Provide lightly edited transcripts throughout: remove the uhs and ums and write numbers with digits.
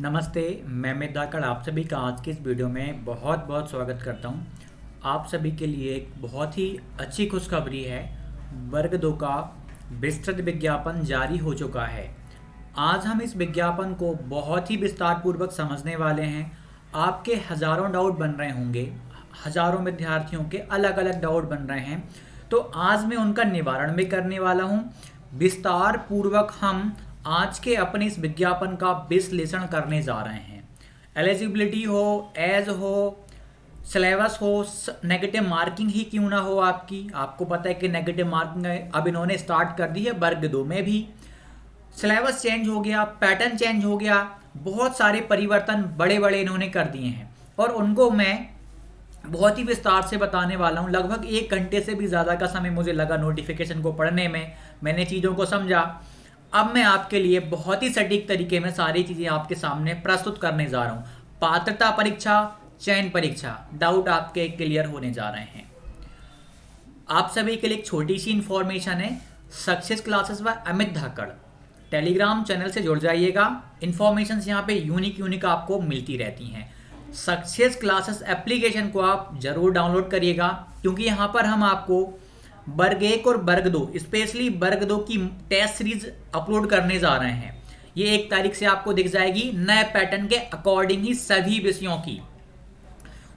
नमस्ते, मैं अमित धाकड़ आप सभी का आज की इस वीडियो में बहुत बहुत स्वागत करता हूं। आप सभी के लिए एक बहुत ही अच्छी खुशखबरी है। वर्ग 2 का विस्तृत विज्ञापन जारी हो चुका है। आज हम इस विज्ञापन को बहुत ही विस्तार पूर्वक समझने वाले हैं। आपके हज़ारों डाउट बन रहे होंगे, हज़ारों विद्यार्थियों के अलग अलग डाउट बन रहे हैं, तो आज मैं उनका निवारण भी करने वाला हूं। विस्तार पूर्वक हम आज के अपने इस विज्ञापन का विश्लेषण करने जा रहे हैं। एलिजिबिलिटी हो, एज हो, सिलेबस हो, नेगेटिव मार्किंग ही क्यों ना हो आपको पता है कि नेगेटिव मार्किंग अब इन्होंने स्टार्ट कर दी है वर्ग 2 में भी। सिलेबस चेंज हो गया, पैटर्न चेंज हो गया, बहुत सारे परिवर्तन बड़े बड़े इन्होंने कर दिए हैं और उनको मैं बहुत ही विस्तार से बताने वाला हूं। लगभग 1 घंटे से भी ज़्यादा का समय मुझे लगा नोटिफिकेशन को पढ़ने में, मैंने चीज़ों को समझा। अब मैं आपके लिए बहुत ही सटीक तरीके में सारी चीज़ें आपके सामने प्रस्तुत करने जा रहा हूं। पात्रता परीक्षा, चयन परीक्षा, डाउट आपके क्लियर होने जा रहे हैं। आप सभी के लिए एक छोटी सी इंफॉर्मेशन है। सक्सेस क्लासेस व अमित धाकड़ टेलीग्राम चैनल से जुड़ जाइएगा। इंफॉर्मेशन यहाँ पे यूनिक आपको मिलती रहती हैं। सक्सेस क्लासेस एप्लीकेशन को आप जरूर डाउनलोड करिएगा, क्योंकि यहाँ पर हम आपको वर्ग 1 और वर्ग 2, स्पेशली वर्ग 2 की टेस्ट सीरीज अपलोड करने जा रहे हैं। ये 1 तारीख से आपको दिख जाएगी, नए पैटर्न के अकॉर्डिंग ही सभी विषयों की।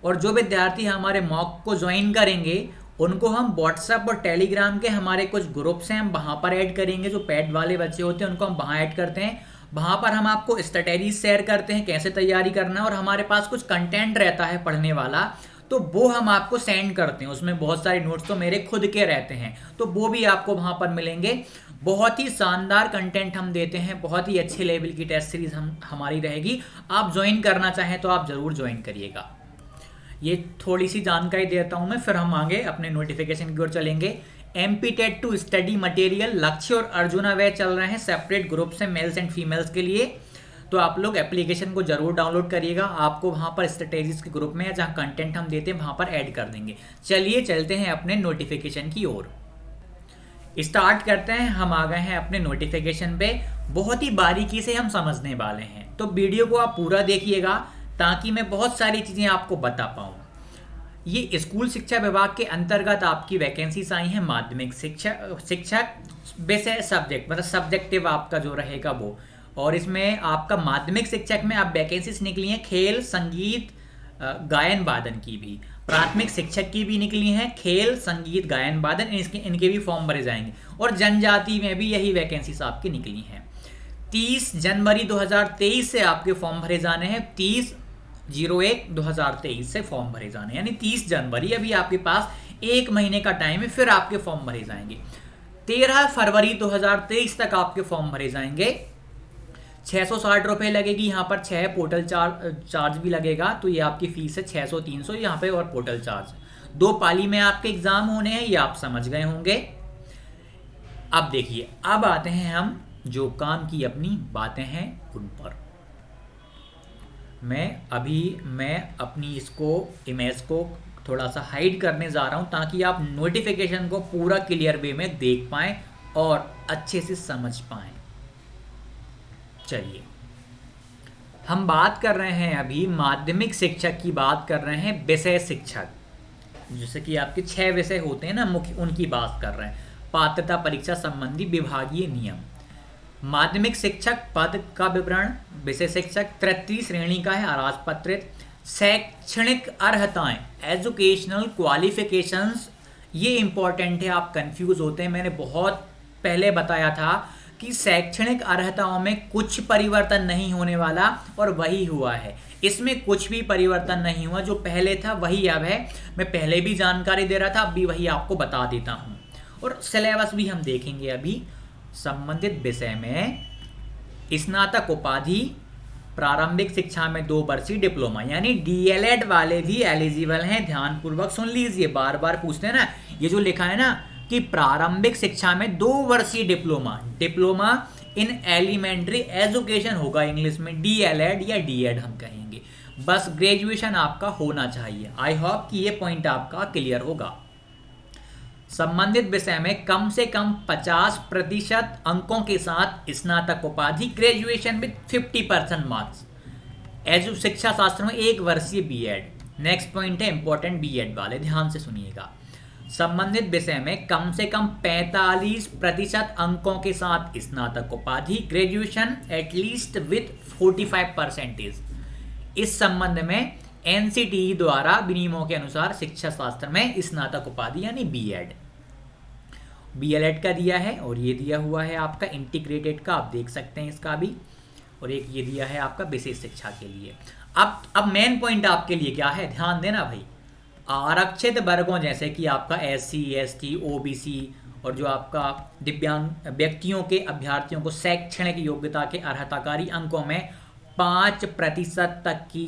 और जो विद्यार्थी हमारे मॉक को ज्वाइन करेंगे उनको हम व्हाट्सएप और टेलीग्राम के हमारे कुछ ग्रुप्स हैं, हम वहाँ पर ऐड करेंगे। जो पैड वाले बच्चे होते हैं उनको हम वहाँ ऐड करते हैं। वहाँ पर हम आपको स्ट्रेटेजीज शेयर करते हैं, कैसे तैयारी करना है, और हमारे पास कुछ कंटेंट रहता है पढ़ने वाला, तो वो हम आपको सेंड करते हैं। उसमें बहुत सारे नोट्स तो मेरे खुद के रहते हैं, तो वो भी आपको वहाँ पर मिलेंगे। बहुत ही शानदार कंटेंट हम देते हैं, बहुत ही अच्छे लेवल की टेस्ट सीरीज हमारी रहेगी। आप ज्वाइन करना चाहें तो आप ज़रूर ज्वाइन करिएगा। ये थोड़ी सी जानकारी देता हूँ मैं, फिर हम आगे अपने नोटिफिकेशन की ओर चलेंगे। एमपी टेट 2 स्टडी मटेरियल लक्ष्य और अर्जुना वे चल रहे हैं सेपरेट ग्रुप से, मेल्स एंड फीमेल्स के लिए। तो आप लोग एप्लीकेशन को जरूर डाउनलोड करिएगा। आपको वहाँ पर स्ट्रेटेजीज के ग्रुप में, जहाँ कंटेंट हम देते हैं वहाँ पर ऐड कर देंगे। चलिए चलते हैं अपने नोटिफिकेशन की ओर। स्टार्ट करते हैं। हम आ गए हैं अपने नोटिफिकेशन पे। बहुत ही बारीकी से हम समझने वाले हैं, तो वीडियो को आप पूरा देखिएगा ताकि मैं बहुत सारी चीज़ें आपको बता पाऊँ। ये स्कूल शिक्षा विभाग के अंतर्गत आपकी वैकेंसीज आई हैं। माध्यमिक शिक्षक विषय सब्जेक्ट, मतलब सब्जेक्टिव आपका जो रहेगा वो। और इसमें आपका माध्यमिक शिक्षक में आप वैकेंसीज निकली हैं खेल, संगीत, गायन वादन की भी। प्राथमिक शिक्षक की भी निकली हैं खेल, संगीत, गायन वादन, इनके भी फॉर्म भरे जाएंगे। और जनजाति में भी यही वैकेंसीज आपकी निकली हैं। 30 जनवरी 2023 से आपके फॉर्म भरे जाने हैं। 30/01/2023 से फॉर्म भरे जाने, यानी 30 जनवरी, अभी आपके पास 1 महीने का टाइम है, फिर आपके फॉर्म भरे जाएंगे। 13 फरवरी 2023 तक आपके फॉर्म भरे जाएंगे। 660 रुपये लगेगी यहाँ पर। 6 पोर्टल चार्ज भी लगेगा, तो ये आपकी फीस है 600-300 यहाँ पे, और पोर्टल चार्ज। 2 पाली में आपके एग्जाम होने हैं, ये आप समझ गए होंगे। अब देखिए, अब आते हैं हम जो काम की अपनी बातें हैं उन पर। मैं अपनी इसको इमेज को थोड़ा सा हाइड करने जा रहा हूं, ताकि आप नोटिफिकेशन को पूरा क्लियर वे में देख पाएं और अच्छे से समझ पाएं। चलिए, हम बात कर रहे हैं अभी माध्यमिक शिक्षक की बात कर रहे हैं। विषय शिक्षक, जैसे कि आपके 6 विषय होते हैं ना मुख्य, उनकी बात कर रहे हैं। पात्रता परीक्षा संबंधी विभागीय नियम। माध्यमिक शिक्षक पद का विवरण। विषय शिक्षक तृतीय श्रेणी का है, अराजपत्रित। शैक्षणिक अर्हताएं, एजुकेशनल क्वालिफिकेशंस, ये इंपॉर्टेंट है। आप कंफ्यूज होते हैं। मैंने बहुत पहले बताया था कि शैक्षणिक अर्हताओं में कुछ परिवर्तन नहीं होने वाला, और वही हुआ है। इसमें कुछ भी परिवर्तन नहीं हुआ, जो पहले था वही अब है। मैं पहले भी जानकारी दे रहा था, अब भी वही आपको बता देता हूँ। और सिलेबस भी हम देखेंगे अभी। संबंधित विषय में स्नातक उपाधि, प्रारंभिक शिक्षा में 2 वर्षीय डिप्लोमा, यानी डीएलएड वाले भी एलिजिबल हैं। ध्यानपूर्वक सुन लीजिए, बार बार पूछते हैं ना, ये जो लिखा है ना कि प्रारंभिक शिक्षा में 2 वर्षीय डिप्लोमा इन एलिमेंट्री एजुकेशन होगा, इंग्लिश में डीएलएड या डीएड हम कहेंगे। बस ग्रेजुएशन आपका होना चाहिए। आई होप कि ये पॉइंट आपका क्लियर होगा। संबंधित विषय में कम से कम 50% अंकों के साथ स्नातक उपाधि, ग्रेजुएशन विद 50% मार्क्स। एजु शिक्षा शास्त्र में 1 वर्षीय बीएड। नेक्स्ट पॉइंट है इंपॉर्टेंट बीएड वाले, ध्यान से सुनिएगा। संबंधित विषय में कम से कम 45% अंकों के साथ स्नातक उपाधि, ग्रेजुएशन एटलीस्ट विथ 45%। इस संबंध में एनसीटीई द्वारा विनियमों के अनुसार शिक्षा शास्त्र में स्नातक उपाधि यानी बीएड, बीएलएड का दिया है, और ये दिया हुआ है आपका इंटीग्रेटेड का, आप देख सकते हैं इसका भी, और एक ये दिया है आपका विशेष शिक्षा के लिए। अब मेन पॉइंट आपके लिए क्या है, ध्यान देना भाई। आरक्षित वर्गों जैसे कि आपका एससी, एसटी, ओबीसी और जो आपका दिव्यांग व्यक्तियों के अभ्यर्थियों को शैक्षणिक योग्यता के अर्हताकारी अंकों में 5% तक की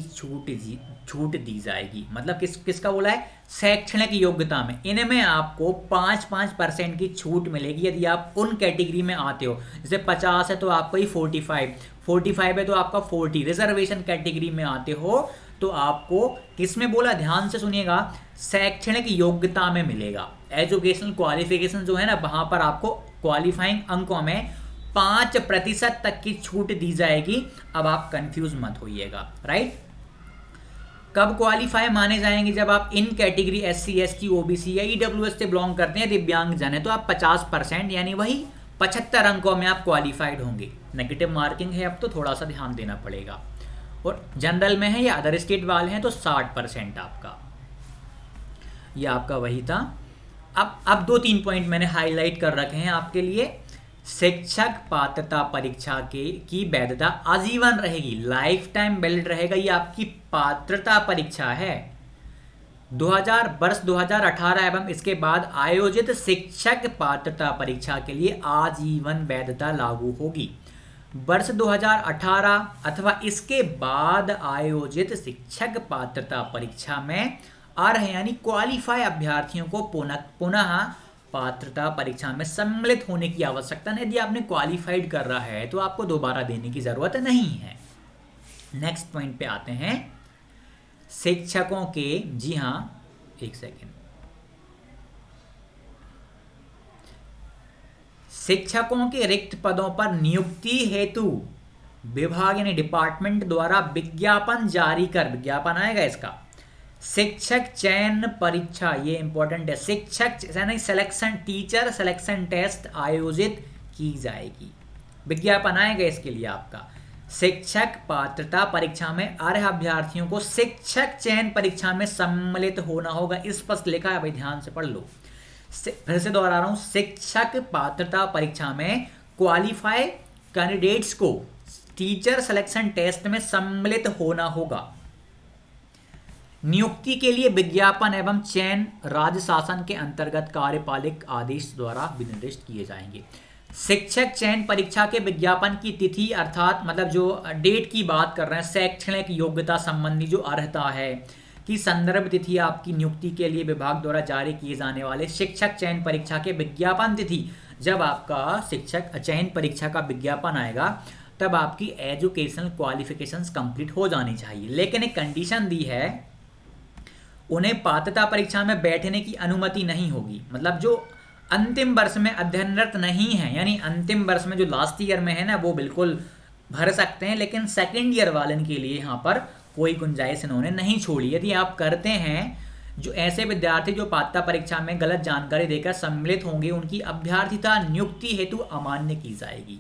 छूट दी जाएगी। मतलब किसका बोला है, शैक्षणिक योग्यता में, इनमें आपको 5% की छूट मिलेगी यदि आप उन कैटेगरी में आते हो। जैसे 50 है तो आपको ही 45 है तो आपका 40, रिजर्वेशन कैटेगरी में आते हो तो आपको किसमें बोला, ध्यान से सुनिएगा, शैक्षणिक योग्यता में मिलेगा। एजुकेशनल क्वालिफिकेशन जो है ना, वहां पर आपको क्वालिफाइंग अंकों में 5% तक की छूट दी जाएगी। अब आप कंफ्यूज मत होइएगा, राइट। कब क्वालिफाई माने जाएंगे, जब आप इन कैटेगरी एससी, एसटी, ओबीसी या ईडब्ल्यूएस से बिलोंग करते हैं, दिव्यांग जन है, तो आप 50% यानी वही 75 अंकों में आप क्वालिफाइड होंगे। नेगेटिव मार्किंग है, अब तो थोड़ा सा ध्यान देना पड़ेगा। और जनरल में है या अदर स्टेट वाले हैं तो 60% आपका, ये आपका वही था। अब 2-3 पॉइंट मैंने हाईलाइट कर रखे हैं आपके लिए। शिक्षक पात्रता परीक्षा की वैधता आजीवन रहेगी, लाइफ टाइम वैलिड रहेगा। ये आपकी पात्रता परीक्षा है। 2018 एवं इसके बाद आयोजित शिक्षक पात्रता परीक्षा के लिए आजीवन वैधता लागू होगी। वर्ष 2018 अथवा इसके बाद आयोजित शिक्षक पात्रता परीक्षा में अर्ह यानी क्वालिफाई अभ्यर्थियों को पुनः पात्रता परीक्षा में सम्मिलित होने की आवश्यकता नहीं। यदि आपने क्वालिफाइड कर रहा है तो आपको दोबारा देने की जरूरत नहीं है। नेक्स्ट पॉइंट पे आते हैं। शिक्षकों के, जी हां, एक सेकेंड, शिक्षकों के रिक्त पदों पर नियुक्ति हेतु विभाग यानी डिपार्टमेंट द्वारा विज्ञापन जारी कर, विज्ञापन आएगा इसका, शिक्षक चयन परीक्षा, ये इंपॉर्टेंट है, शिक्षक यानी सिलेक्शन, टीचर सिलेक्शन टेस्ट आयोजित की जाएगी। विज्ञापन आएगा इसके लिए आपका। शिक्षक पात्रता परीक्षा में अर्ह अभ्यर्थियों को शिक्षक चयन परीक्षा में सम्मिलित होना होगा। स्पष्ट लिखा है भाई, ध्यान से पढ़ लो। फिर से दोहरा रहा हूं, शिक्षक पात्रता परीक्षा में क्वालिफाई कैंडिडेट्स को टीचर सिलेक्शन टेस्ट में सम्मिलित होना होगा। नियुक्ति के लिए विज्ञापन एवं चयन राज्य शासन के अंतर्गत कार्यपालिक आदेश द्वारा विनिर्दिष्ट किए जाएंगे। शिक्षक चयन परीक्षा के विज्ञापन की तिथि, अर्थात मतलब जो डेट की बात कर रहे हैं, शैक्षणिक योग्यता संबंधी जो अर्हता है की संदर्भ तिथि आपकी नियुक्ति के लिए विभाग द्वारा जारी किए जाने वाले शिक्षक चयन परीक्षा के विज्ञापन तिथि, जब आपका शिक्षक चयन परीक्षा का विज्ञापन आएगा तब आपकी एजुकेशनल क्वालिफिकेशंस कंप्लीट हो जानी चाहिए। लेकिन एक कंडीशन दी है, उन्हें पात्रता परीक्षा में बैठने की अनुमति नहीं होगी। मतलब जो अंतिम वर्ष में अध्ययनरत नहीं है, यानी अंतिम वर्ष में जो लास्ट ईयर में है ना, वो बिल्कुल भर सकते हैं, लेकिन सेकेंड ईयर वाले के लिए यहाँ पर कोई गुंजाइश इन्होंने नहीं छोड़ी। यदि आप करते हैं, जो ऐसे विद्यार्थी जो पात्रता परीक्षा में गलत जानकारी देकर सम्मिलित होंगे, उनकी अभ्यर्थिता नियुक्ति हेतु अमान्य की जाएगी।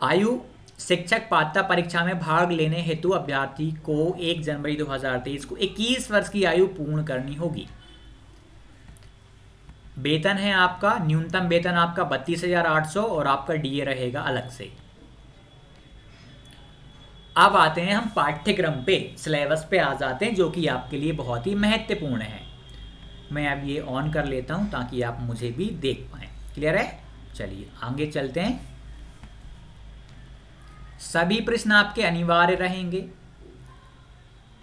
आयु, शिक्षक पात्रता परीक्षा में भाग लेने हेतु अभ्यर्थी को 1 जनवरी 2023 को 21 वर्ष की आयु पूर्ण करनी होगी। वेतन है आपका, न्यूनतम वेतन आपका 32,800 और आपका डीए रहेगा अलग से। अब आते हैं हम पाठ्यक्रम पे, सिलेबस पे आ जाते हैं, जो कि आपके लिए बहुत ही महत्वपूर्ण है। मैं अब ये ऑन कर लेता हूं ताकि आप मुझे भी देख पाएं। क्लियर है? चलिए आगे चलते हैं। सभी प्रश्न आपके अनिवार्य रहेंगे।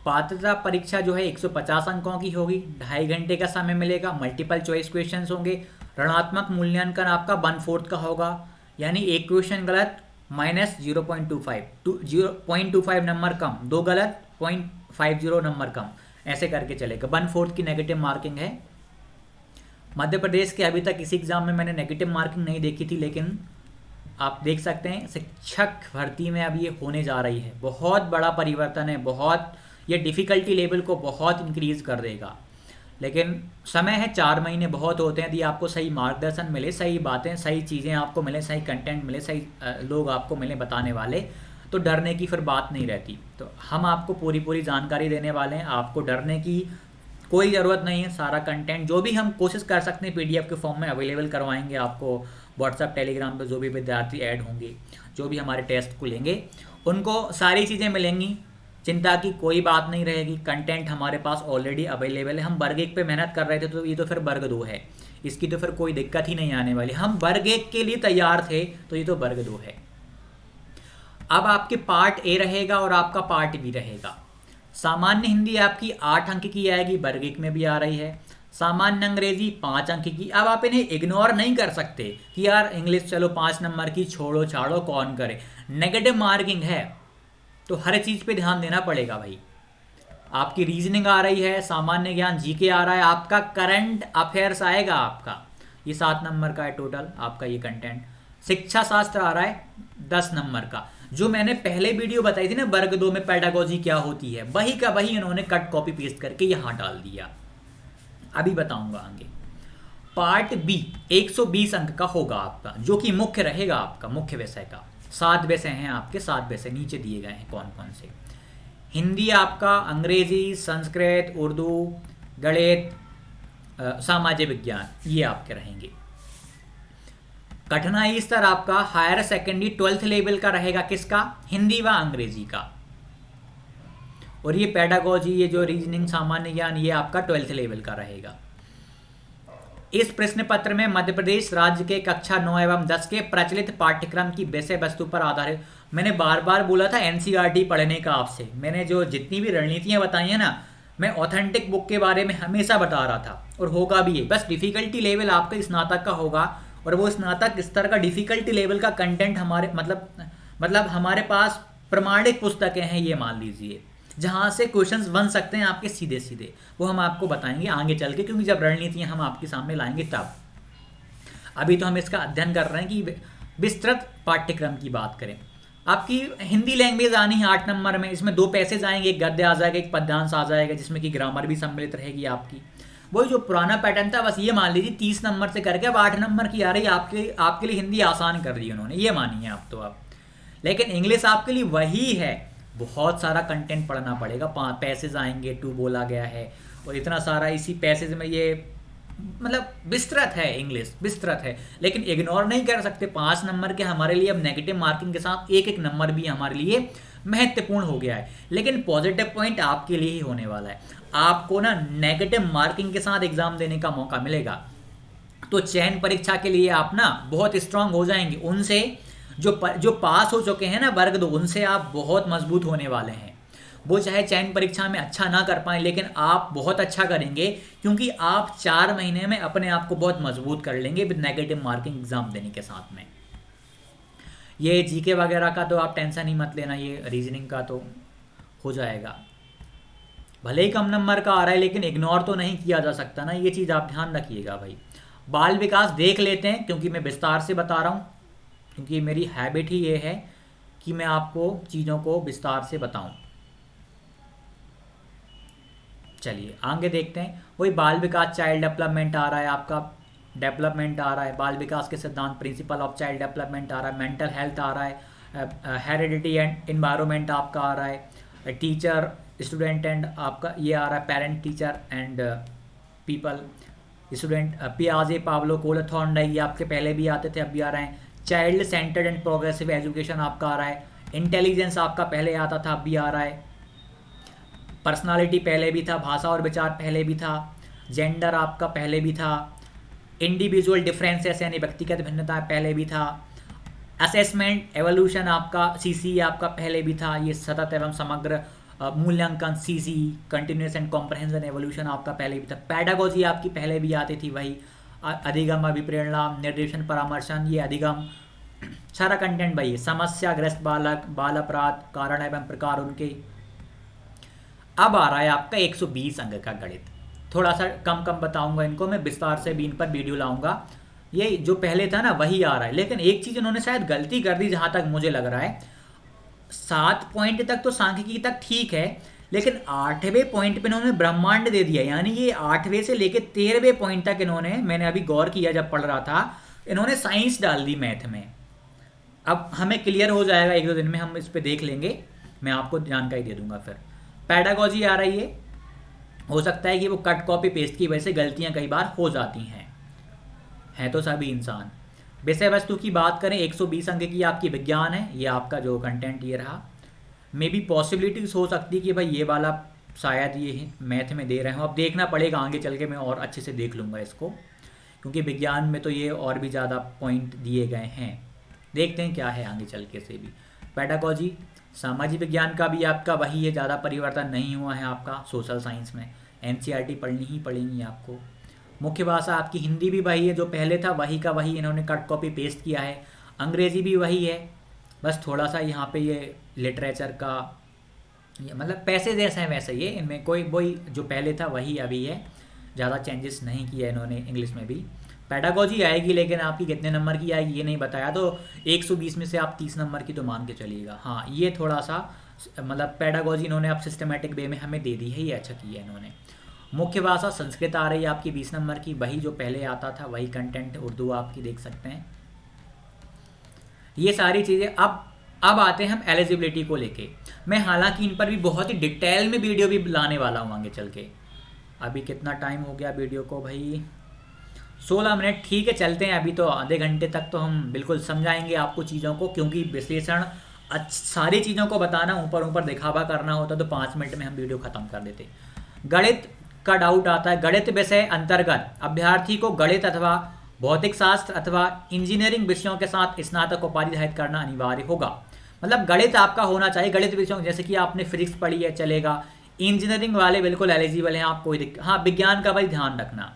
पात्रता परीक्षा जो है 150 अंकों की होगी, 2.5 घंटे का समय मिलेगा। मल्टीपल चॉइस क्वेश्चंस होंगे। ऋणात्मक मूल्यांकन आपका 1/4 का होगा, यानी एक क्वेश्चन गलत -0.25 नंबर कम, 2 गलत 0.50 नंबर कम, ऐसे करके चलेगा। 1/4 की नेगेटिव मार्किंग है। मध्य प्रदेश के अभी तक किसी एग्जाम में मैंने नेगेटिव मार्किंग नहीं देखी थी, लेकिन आप देख सकते हैं शिक्षक भर्ती में अब ये होने जा रही है, बहुत बड़ा परिवर्तन है, बहुत ये डिफ़िकल्टी लेवल को बहुत इंक्रीज़ कर देगा। लेकिन समय है, 4 महीने बहुत होते हैं। यदि आपको सही मार्गदर्शन मिले, सही बातें, सही चीज़ें आपको मिले, सही कंटेंट मिले, सही लोग आपको मिले बताने वाले, तो डरने की फिर बात नहीं रहती। तो हम आपको पूरी पूरी जानकारी देने वाले हैं, आपको डरने की कोई ज़रूरत नहीं है। सारा कंटेंट जो भी हम कोशिश कर सकते हैं PDF के फॉर्म में अवेलेबल करवाएंगे आपको। व्हाट्सएप टेलीग्राम पे जो भी विद्यार्थी ऐड होंगे, जो भी हमारे टेस्ट खुलेंगे, उनको सारी चीज़ें मिलेंगी, चिंता की कोई बात नहीं रहेगी। कंटेंट हमारे पास ऑलरेडी अवेलेबल है। हम वर्ग 1 पे मेहनत कर रहे थे, तो ये तो फिर वर्ग 2 है, इसकी तो फिर कोई दिक्कत ही नहीं आने वाली। हम वर्ग 1 के लिए तैयार थे, तो ये तो वर्ग 2 है। अब आपके पार्ट ए रहेगा और आपका पार्ट बी रहेगा। सामान्य हिंदी आपकी 8 अंक की आएगी, वर्ग 1 में भी आ रही है। सामान्य अंग्रेजी 5 अंक की। अब आप इन्हें इग्नोर नहीं कर सकते कि यार इंग्लिश चलो 5 नंबर की, छोड़ो छाड़ो कौन करे, नेगेटिव मार्किंग है, तो हर चीज़ पे ध्यान देना पड़ेगा भाई। आपकी रीजनिंग आ रही है, सामान्य ज्ञान GK आ रहा है, आपका करंट अफेयर्स आएगा, आपका ये 7 नंबर का है टोटल आपका ये कंटेंट। शिक्षा शास्त्र आ रहा है 10 नंबर का। जो मैंने पहले वीडियो बताई थी ना वर्ग 2 में पेडागोजी क्या होती है, वही का वही इन्होंने कट कॉपी पेस्ट करके यहाँ डाल दिया। अभी बताऊंगा आगे। पार्ट बी 120 अंक का होगा आपका, जो कि मुख्य रहेगा आपका, मुख्य विषय का। 7 विषय हैं आपके, 7 विषय नीचे दिए गए हैं कौन कौन से। हिंदी आपका, अंग्रेजी, संस्कृत, उर्दू, गणित, सामाजिक विज्ञान, ये आपके रहेंगे। कठिनाई स्तर आपका हायर सेकेंडरी 12th लेवल का रहेगा, किसका? हिंदी व अंग्रेजी का। और ये पेडागोजी, ये जो रीजनिंग, सामान्य ज्ञान, ये आपका 12th लेवल का रहेगा। इस प्रश्न पत्र में मध्य प्रदेश राज्य के कक्षा 9 एवं 10 के प्रचलित पाठ्यक्रम की विषय वस्तु पर आधारित। मैंने बार बार बोला था NCERT पढ़ने का आपसे। मैंने जो जितनी भी रणनीतियां बताई हैं ना, मैं ऑथेंटिक बुक के बारे में हमेशा बता रहा था, और होगा भी ये। बस डिफिकल्टी लेवल आपका स्नातक का होगा, और वो स्नातक स्तर का डिफिकल्टी लेवल का कंटेंट हमारे मतलब हमारे पास प्रमाणित पुस्तकें हैं, ये मान लीजिए, जहां से क्वेश्चंस बन सकते हैं आपके सीधे सीधे। वो हम आपको बताएंगे आगे चल के, क्योंकि जब रणनीतियां हम आपके सामने लाएंगे तब। अभी तो हम इसका अध्ययन कर रहे हैं कि विस्तृत पाठ्यक्रम की बात करें। आपकी हिंदी लैंग्वेज आनी है 8 नंबर में। इसमें 2 पैसेज आएंगे, एक गद्य आ जाएगा, एक पद्यांश आ जाएगा, जिसमें कि ग्रामर भी सम्मिलित रहेगी आपकी। वही जो पुराना पैटर्न था, बस ये मान लीजिए 30 नंबर से करके अब 8 नंबर की आ रही है। आपके लिए हिंदी आसान कर दी उन्होंने, ये मानिए आप तो अब। लेकिन इंग्लिश आपके लिए वही है, बहुत सारा कंटेंट पढ़ना पड़ेगा। 5 पैसेज आएंगे, 2 बोला गया है, और इतना सारा इसी पैसेज में ये मतलब विस्तृत है, इंग्लिश विस्तृत है। लेकिन इग्नोर नहीं कर सकते, 5 नंबर के हमारे लिए अब नेगेटिव मार्किंग के साथ एक एक नंबर भी हमारे लिए महत्वपूर्ण हो गया है। लेकिन पॉजिटिव पॉइंट आपके लिए ही होने वाला है। आपको ना नेगेटिव मार्किंग के साथ एग्जाम देने का मौका मिलेगा, तो चयन परीक्षा के लिए आप ना बहुत स्ट्रांग हो जाएंगे। उनसे जो पास हो चुके हैं ना वर्ग 2, उनसे आप बहुत मजबूत होने वाले हैं। वो चाहे चयन परीक्षा में अच्छा ना कर पाए, लेकिन आप बहुत अच्छा करेंगे, क्योंकि आप 4 महीने में अपने आप को बहुत मजबूत कर लेंगे विद नेगेटिव मार्किंग एग्जाम देने के साथ में। ये GK वगैरह का तो आप टेंशन ही मत लेना, ये रीजनिंग का तो हो जाएगा। भले ही कम नंबर का आ रहा है, लेकिन इग्नोर तो नहीं किया जा सकता ना, ये चीज़ आप ध्यान रखिएगा भाई। बाल विकास देख लेते हैं, क्योंकि मैं विस्तार से बता रहा हूँ, क्योंकि मेरी हैबिट ही ये है कि मैं आपको चीज़ों को विस्तार से बताऊं। चलिए आगे देखते हैं। वही बाल विकास, चाइल्ड डेवलपमेंट आ रहा है आपका, डेवलपमेंट आ रहा है, बाल विकास के सिद्धांत, प्रिंसिपल ऑफ चाइल्ड डेवलपमेंट आ रहा है, मेंटल हेल्थ आ रहा है, हेरिडिटी एंड इन्वायरमेंट आपका आ रहा है, टीचर स्टूडेंट एंड आपका ये आ रहा है, parent teacher and people student, पियाजे पाब्लो कोलथॉर्नडाइक, ये आपके पहले भी आते थे, अब भी आ रहे हैं। Child centred and progressive education आपका आ रहा है। इंटेलिजेंस आपका पहले आता था, अब भी आ रहा है। पर्सनालिटी पहले भी था, भाषा और विचार पहले भी था। जेंडर आपका पहले भी था। इंडिविजुअल डिफरेंसेस यानी व्यक्तिगत भिन्नता पहले भी था। असेसमेंट एवोल्यूशन आपका CC आपका पहले भी था। ये सतत एवं समग्र मूल्यांकन CC, continuous and comprehension evolution आपका पहले भी था। पेडागोजी आपकी पहले भी आती थी, वही अधिगम, अभिप्रेरणा, निर्देशन, परामर्शन, ये अधिगम सारा कंटेंट वही। समस्याग्रस्त बालक, बाल अपराध, कारण एवं प्रकार उनके। अब आ रहा है आपका 120 अंक का गणित। थोड़ा सा कम बताऊंगा इनको मैं, विस्तार से भी इन पर वीडियो लाऊंगा। ये जो पहले था ना वही आ रहा है। लेकिन एक चीज़ उन्होंने शायद गलती कर दी जहाँ तक मुझे लग रहा है, 7 पॉइंट तक तो सांख्यिकी तक ठीक है, लेकिन 8वें पॉइंट पे इन्होंने ब्रह्मांड दे दिया। यानी ये 8वें से लेके 13वें पॉइंट तक इन्होंने, मैंने अभी गौर किया जब पढ़ रहा था, इन्होंने साइंस डाल दी मैथ में। अब हमें क्लियर हो जाएगा, 1-2 दिन में हम इस पे देख लेंगे, मैं आपको जानकारी दे दूंगा। फिर पैडागॉजी आ रही है, हो सकता है कि वो कट कॉपी पेस्ट की वजह से गलतियां कई बार हो जाती हैं तो सभी इंसान। विषय वस्तु की बात करें, 120 अंक की आपकी विज्ञान है, ये आपका जो कंटेंट ये रहा। मे बी पॉसिबिलिटीज हो सकती है कि भाई ये वाला शायद ये मैथ में दे रहे हो, अब देखना पड़ेगा आगे चल के, मैं और अच्छे से देख लूँगा इसको, क्योंकि विज्ञान में तो ये और भी ज़्यादा पॉइंट दिए गए हैं। देखते हैं क्या है आगे चल के से भी। पेडागॉजी सामाजिक विज्ञान का भी आपका वही है, ज़्यादा परिवर्तन नहीं हुआ है आपका। सोशल साइंस में एनसीईआरटी पढ़नी ही पड़ेंगी आपको। मुख्य भाषा आपकी हिंदी भी वही है, जो पहले था वही का वही इन्होंने कट कॉपी पेस्ट किया है। अंग्रेज़ी भी वही है, बस थोड़ा सा यहाँ पे ये लिटरेचर का मतलब पैसे जैसे हैं वैसे ये, इनमें कोई वही जो पहले था वही अभी है, ज़्यादा चेंजेस नहीं किया इन्होंने इंग्लिश में भी। पेडागॉजी आएगी, लेकिन आपकी कितने नंबर की आएगी ये नहीं बताया, तो 120 में से आप 30 नंबर की तो मान के चलिएगा। हाँ, ये थोड़ा सा मतलब पेडागॉजी इन्होंने अब सिस्टमेटिक वे में हमें दे दी है, ये अच्छा किया है इन्होंने। मुख्य भाषा संस्कृत आ रही है आपकी 20 नंबर की, वही जो पहले आता था वही कंटेंट उर्दू आपकी देख सकते हैं। ये सारी चीज़ें अब आते हैं हम एलिजिबिलिटी को लेके। मैं हालांकि इन पर भी बहुत ही डिटेल में वीडियो भी लाने वाला हूँ आगे चल के। अभी कितना टाइम हो गया वीडियो को भाई, 16 मिनट, ठीक है चलते हैं। अभी तो आधे घंटे तक तो हम बिल्कुल समझाएंगे आपको चीज़ों को, क्योंकि विश्लेषण सारी चीज़ों को बताना, ऊपर ऊपर दिखावा करना होता तो 5 मिनट में हम वीडियो खत्म कर देते। गणित का डाउट आता है। गणित विषय अंतर्गत अभ्यर्थी को गणित अथवा भौतिक शास्त्र अथवा इंजीनियरिंग विषयों के साथ स्नातक उपाधि धारित करना अनिवार्य होगा। मतलब गणित आपका होना चाहिए, गणित विषयों जैसे कि आपने फिजिक्स पढ़ी है चलेगा, इंजीनियरिंग वाले बिल्कुल एलिजिबल हैं, आप कोई दिक्कत। हाँ, विज्ञान का भाई ध्यान रखना।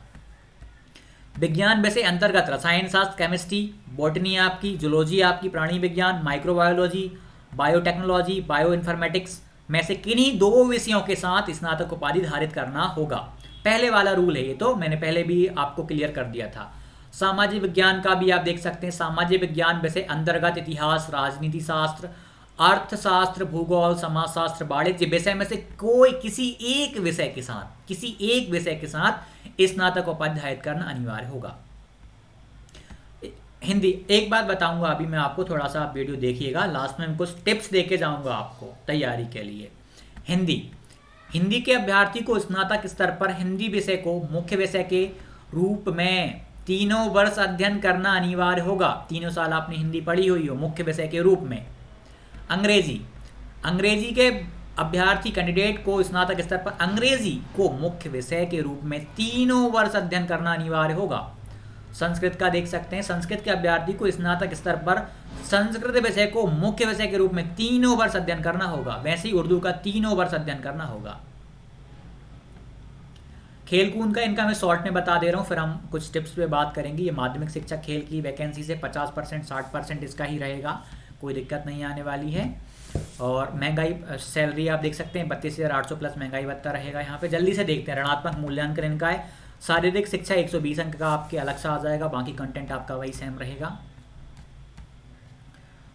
विज्ञान वैसे अंतर्गत रसायन शास्त्र, केमिस्ट्री, बॉटनी आपकी, जूलॉजी आपकी, प्राणी विज्ञान, माइक्रोबायोलॉजी, बायोटेक्नोलॉजी, बायो इन्फॉर्मेटिक्स में से किन्हीं 2 विषयों के साथ स्नातक उपाधि धारित करना होगा। पहले वाला रूल है ये, तो मैंने पहले भी आपको क्लियर कर दिया था। सामाजिक विज्ञान का भी आप देख सकते हैं। सामाजिक विज्ञान वैसे अंतर्गत इतिहास, राजनीति शास्त्र, अर्थशास्त्र, भूगोल, समाजशास्त्र, वाणिज्य विषय में से कोई किसी एक विषय के साथ स्नातक उपाधि धारित करना अनिवार्य होगा। हिंदी, एक बात बताऊंगा अभी मैं आपको, थोड़ा सा आप वीडियो देखिएगा, लास्ट में मैं कुछ टिप्स देके जाऊंगा आपको तैयारी के लिए। हिंदी के अभ्यर्थी को स्नातक स्तर पर हिंदी विषय को मुख्य विषय के रूप में 3 वर्ष अध्ययन करना अनिवार्य होगा। 3 साल आपने हिंदी पढ़ी हुई हो मुख्य विषय के रूप में। अंग्रेजी के अभ्यर्थी कैंडिडेट को स्नातक स्तर पर अंग्रेजी को मुख्य विषय के रूप में 3 वर्ष अध्ययन करना अनिवार्य होगा। संस्कृत का देख सकते हैं, संस्कृत के अभ्यर्थी को स्नातक स्तर पर संस्कृत विषय को मुख्य विषय के रूप में 3 वर्ष अध्ययन करना होगा। वैसे ही उर्दू का 3 वर्ष अध्ययन करना होगा। खेलकूद का इनका मैं शॉर्ट में बता दे रहा हूँ, फिर हम कुछ टिप्स पे बात करेंगे। ये माध्यमिक शिक्षक खेल की वैकेंसी से 50% 60% इसका ही रहेगा, कोई दिक्कत नहीं आने वाली है। और महंगाई सैलरी आप देख सकते हैं 32,800 प्लस महंगाई भत्ता रहेगा। यहाँ पे जल्दी से देखते हैं। ऋणात्मक मूल्यांकन इनका है। शारीरिक शिक्षा 120 अंक का आपके अलग से आ जाएगा, बाकी कंटेंट आपका वही सेम रहेगा।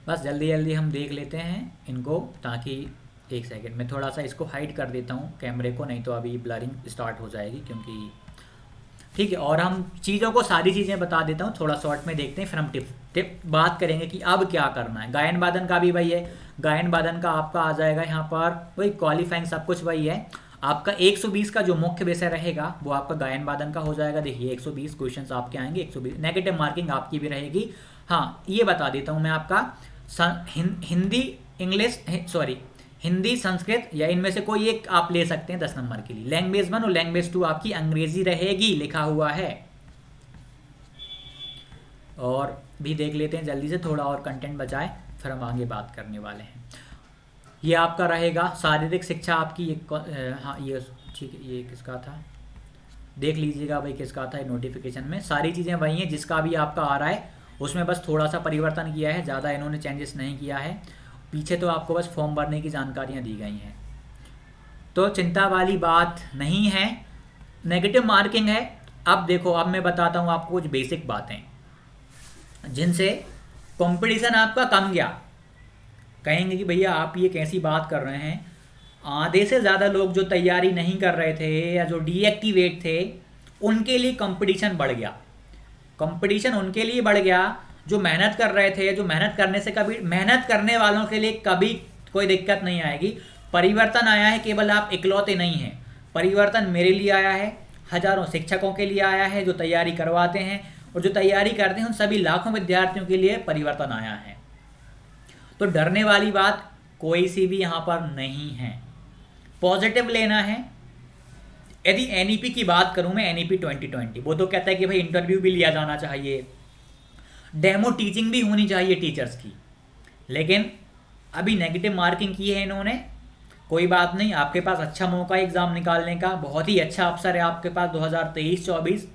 बस जल्दी जल्दी हम देख लेते हैं इनको, ताकि एक सेकंड में थोड़ा सा इसको हाइड कर देता हूँ कैमरे को, नहीं तो अभी ब्लरिंग स्टार्ट हो जाएगी, क्योंकि ठीक है। और हम चीज़ों को सारी चीज़ें बता देता हूँ, थोड़ा शॉर्ट में देखते हैं, फिर हम टिप बात करेंगे कि अब क्या करना है। गायन वादन का भी वही है। गायन वादन का आपका आ जाएगा यहाँ पर वही क्वालिफाइंग, सब कुछ वही है। आपका 120 का जो मुख्य विषय रहेगा वो आपका गायन वादन का हो जाएगा। देखिए 120 क्वेश्चंस आपके आएंगे, 120 नेगेटिव मार्किंग आपकी भी रहेगी। हाँ, ये बता देता हूँ मैं आपका, हिंदी संस्कृत या इनमें से कोई एक आप ले सकते हैं 10 नंबर के लिए। लैंग्वेज 1 और लैंग्वेज 2 आपकी अंग्रेजी रहेगी, लिखा हुआ है। और भी देख लेते हैं जल्दी से, थोड़ा और कंटेंट बचाए, फिर हम आगे बात करने वाले हैं। ये आपका रहेगा शारीरिक शिक्षा आपकी। हाँ ये ठीक है, ये किसका था देख लीजिएगा भाई, किसका था नोटिफिकेशन में। सारी चीज़ें वही हैं, जिसका भी आपका आ रहा है उसमें बस थोड़ा सा परिवर्तन किया है, ज़्यादा इन्होंने चेंजेस नहीं किया है। पीछे तो आपको बस फॉर्म भरने की जानकारियाँ दी गई हैं, तो चिंता वाली बात नहीं है। नेगेटिव मार्किंग है। अब देखो, अब मैं बताता हूँ आपको कुछ बेसिक बातें। जिनसे कंपटीशन आपका कम गया। कहेंगे कि भैया आप ये कैसी बात कर रहे हैं, आधे से ज़्यादा लोग जो तैयारी नहीं कर रहे थे या जो डीएक्टिवेट थे उनके लिए कंपटीशन बढ़ गया। कंपटीशन उनके लिए बढ़ गया जो मेहनत कर रहे थे, जो मेहनत करने से कभी, मेहनत करने वालों के लिए कभी कोई दिक्कत नहीं आएगी। परिवर्तन आया है, केवल आप इकलौते नहीं हैं। परिवर्तन मेरे लिए आया है, हजारों शिक्षकों के लिए आया है जो तैयारी करवाते हैं, और जो तैयारी करते हैं उन सभी लाखों विद्यार्थियों के लिए परिवर्तन आया है। तो डरने वाली बात कोई सी भी यहाँ पर नहीं है, पॉजिटिव लेना है। यदि एनईपी की बात करूँ मैं, एनईपी 2020, वो तो कहता है कि भाई इंटरव्यू भी लिया जाना चाहिए, डेमो टीचिंग भी होनी चाहिए टीचर्स की, लेकिन अभी नेगेटिव मार्किंग की है इन्होंने। कोई बात नहीं, आपके पास अच्छा मौका है एग्ज़ाम निकालने का, बहुत ही अच्छा अवसर है आपके पास 2023-24।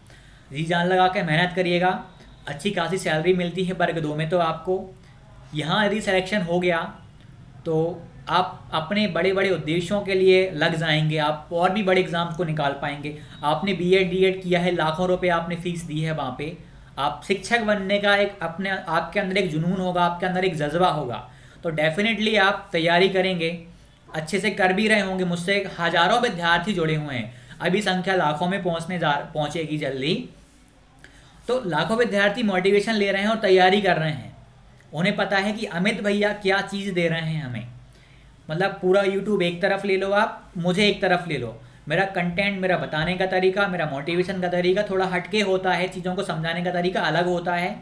जी जान लगा के मेहनत करिएगा, अच्छी खासी सैलरी मिलती है वर्ग 2 में। तो आपको यहाँ यदि सिलेक्शन हो गया तो आप अपने बड़े बड़े उद्देश्यों के लिए लग जाएंगे, आप और भी बड़े एग्ज़ाम्स को निकाल पाएंगे। आपने बीएड डीएड किया है, लाखों रुपए आपने फीस दी है वहाँ पे, आप शिक्षक बनने का एक अपने आपके अंदर एक जुनून होगा, आपके अंदर एक जज्बा होगा, तो डेफिनेटली आप तैयारी करेंगे, अच्छे से कर भी रहे होंगे। मुझसे हजारों विद्यार्थी जुड़े हुए हैं, अभी संख्या लाखों में पहुंचेगी जल्दी। तो लाखों विद्यार्थी मोटिवेशन ले रहे हैं और तैयारी कर रहे हैं। उन्हें पता है कि अमित भैया क्या चीज़ दे रहे हैं हमें। मतलब पूरा यूट्यूब एक तरफ ले लो आप, मुझे एक तरफ ले लो, मेरा कंटेंट, मेरा बताने का तरीका, मेरा मोटिवेशन का तरीका थोड़ा हटके होता है, चीज़ों को समझाने का तरीका अलग होता है।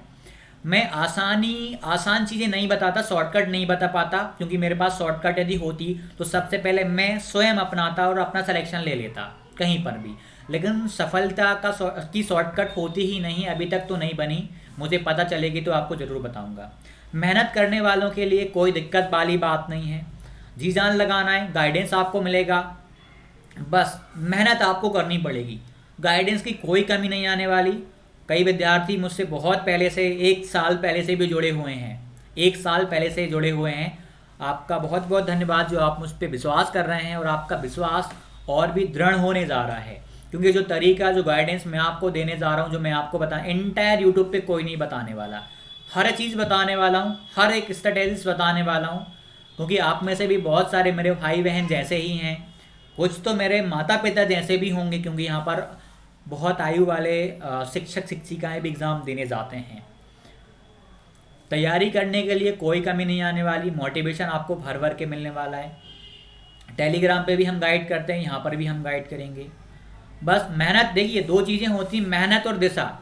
मैं आसान चीज़ें नहीं बताता, शॉर्टकट नहीं बता पाता, क्योंकि मेरे पास शॉर्टकट यदि होती तो सबसे पहले मैं स्वयं अपनाता और अपना सिलेक्शन ले लेता कहीं पर भी। लेकिन सफलता की शॉर्टकट होती ही नहीं, अभी तक तो नहीं बनी, मुझे पता चलेगी तो आपको ज़रूर बताऊंगा। मेहनत करने वालों के लिए कोई दिक्कत वाली बात नहीं है, जी जान लगाना है, गाइडेंस आपको मिलेगा, बस मेहनत आपको करनी पड़ेगी, गाइडेंस की कोई कमी नहीं आने वाली। कई विद्यार्थी मुझसे बहुत पहले से, 1 साल पहले से भी जुड़े हुए हैं, 1 साल पहले से जुड़े हुए हैं। आपका बहुत बहुत धन्यवाद जो आप मुझ पर विश्वास कर रहे हैं, और आपका विश्वास और भी दृढ़ होने जा रहा है, क्योंकि जो तरीका, जो गाइडेंस मैं आपको देने जा रहा हूँ, जो मैं आपको एंटायर यूट्यूब पे कोई नहीं बताने वाला, हर चीज़ बताने वाला हूँ, हर एक स्ट्रेटेजिस बताने वाला हूँ। क्योंकि आप में से भी बहुत सारे मेरे भाई बहन जैसे ही हैं, कुछ तो मेरे माता पिता जैसे भी होंगे, क्योंकि यहाँ पर बहुत आयु वाले शिक्षक शिक्षिकाएं भी एग्ज़ाम देने जाते हैं। तैयारी करने के लिए कोई कमी नहीं आने वाली, मोटिवेशन आपको भर भर के मिलने वाला है। टेलीग्राम पे भी हम गाइड करते हैं, यहाँ पर भी हम गाइड करेंगे। बस मेहनत, देखिए 2 चीज़ें होती, मेहनत और दिशा।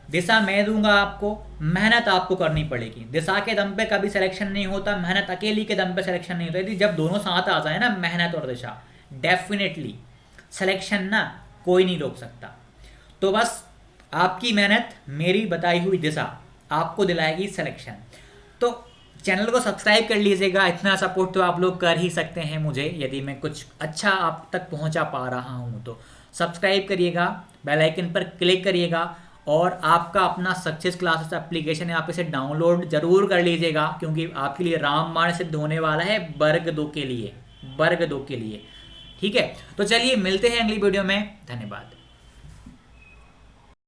दिशा मैं दूंगा आपको, मेहनत आपको करनी पड़ेगी। दिशा के दम पे कभी सिलेक्शन नहीं होता, मेहनत अकेली के दम पे सिलेक्शन नहीं होता। यदि जब दोनों साथ आ जाए ना, मेहनत और दिशा, डेफिनेटली सिलेक्शन ना कोई नहीं रोक सकता। तो बस आपकी मेहनत, मेरी बताई हुई दिशा आपको दिलाएगी सिलेक्शन। तो चैनल को सब्सक्राइब कर लीजिएगा, इतना सपोर्ट तो आप लोग कर ही सकते हैं मुझे, यदि मैं कुछ अच्छा आप तक पहुंचा पा रहा हूं तो सब्सक्राइब करिएगा, बेल आइकन पर क्लिक करिएगा, और आपका अपना सक्सेस क्लासेस एप्लीकेशन है, आप इसे डाउनलोड जरूर कर लीजिएगा, क्योंकि आपके लिए रामबाण सिद्ध होने वाला है वर्ग 2 के लिए, वर्ग 2 के लिए। ठीक है, तो चलिए मिलते हैं अगली वीडियो में, धन्यवाद।